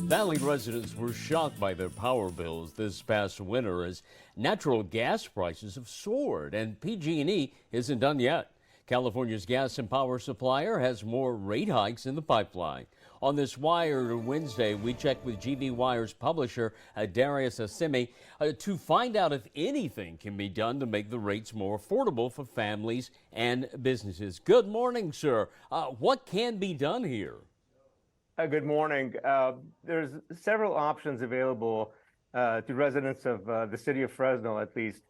Valley residents were shocked by their power bills this past winter as natural gas prices have soared, and PG&E isn't done yet. California's gas and power supplier has more rate hikes in the pipeline. On this Wire Wednesday, we checked with GV Wire's publisher, Darius Assimi, to find out if anything can be done to make the rates more affordable for families and businesses. Good morning, sir. What can be done here? Good morning. There's several options available to residents of the city of Fresno, at least.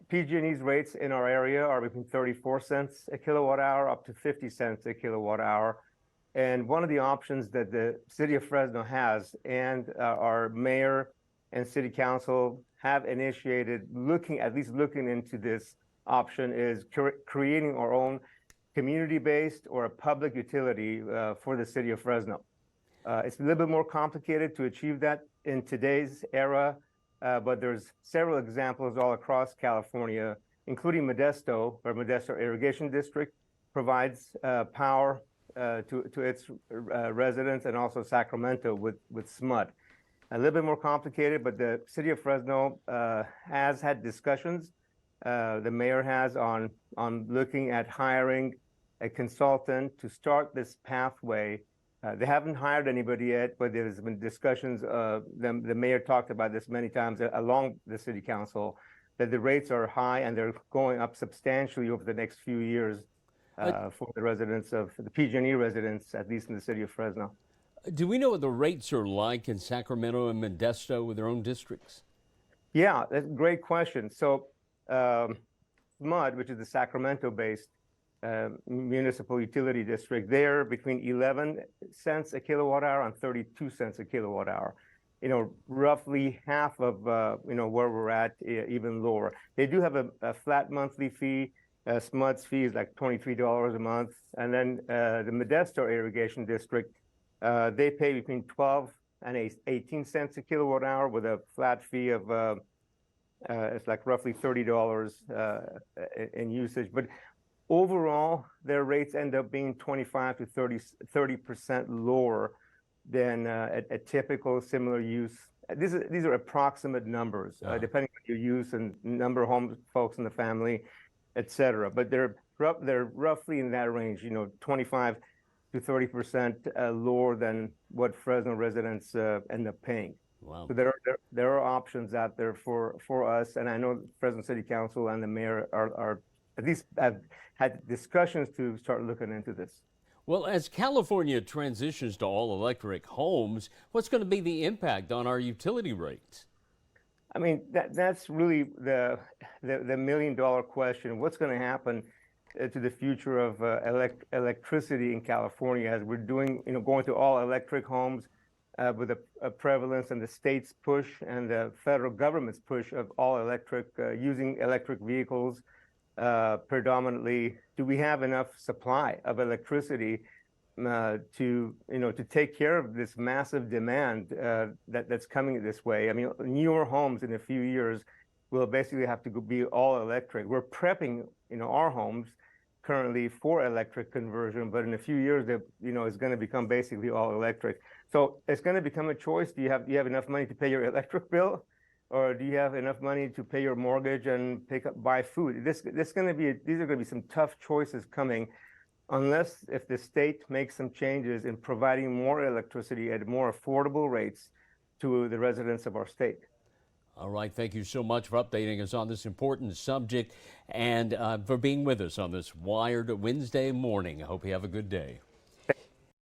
PG&E's rates in our area are between 34 cents a kilowatt hour up to 50 cents a kilowatt hour. And one of the options that the city of Fresno has and our mayor and city council have initiated looking into this option is creating our own community-based or a public utility for the city of Fresno. It's a little bit more complicated to achieve that in today's era, but there's several examples all across California, including Modesto, where Modesto Irrigation District provides power to its residents, and also Sacramento with SMUD. A little bit more complicated, but the city of Fresno has had discussions. The mayor has on looking at hiring a consultant to start this pathway. They haven't hired anybody yet, but there's been discussions. The mayor talked about this many times along the city council, that the rates are high and they're going up substantially over the next few years for the residents of the PG&E residents, at least in the city of Fresno. Do we know what the rates are like in Sacramento and Modesto with their own districts? Yeah, that's a great question. So SMUD, which is the Sacramento-based municipal utility district, they're between 11 cents a kilowatt hour and 32 cents a kilowatt hour. Roughly half of where we're at, even lower. They do have a flat monthly fee. SMUD's fee is like $23 a month, and then the Modesto Irrigation District, they pay between 12 and 18 cents a kilowatt hour with a flat fee of it's like roughly $30 in usage. But overall, their rates end up being 25 to 30% lower than a typical similar use. These are approximate numbers, depending on your use and number of home folks in the family, et cetera. But they're roughly in that range, 25 to 30% lower than what Fresno residents end up paying. Wow. So there are options out there for us, and I know Fresno City Council and the mayor are at least have had discussions to start looking into this. Well, as California transitions to all-electric homes, what's going to be the impact on our utility rates? I mean, that's really the million-dollar question. What's going to happen to the future of electricity in California as we're going to all-electric homes with a prevalence and the state's push and the federal government's push of all-electric, using electric vehicles predominantly. Do we have enough supply of electricity to take care of this massive demand that's coming this way? I mean, newer homes in a few years will basically have to be all electric. We're prepping our homes currently for electric conversion, but in a few years it's going to become basically all electric. So it's going to become a choice. Do you have enough money to pay your electric bill, or do you have enough money to pay your mortgage and buy food? These are going to be some tough choices coming, unless if the state makes some changes in providing more electricity at more affordable rates to the residents of our state. All right. Thank you so much for updating us on this important subject and for being with us on this Wired Wednesday morning. I hope you have a good day.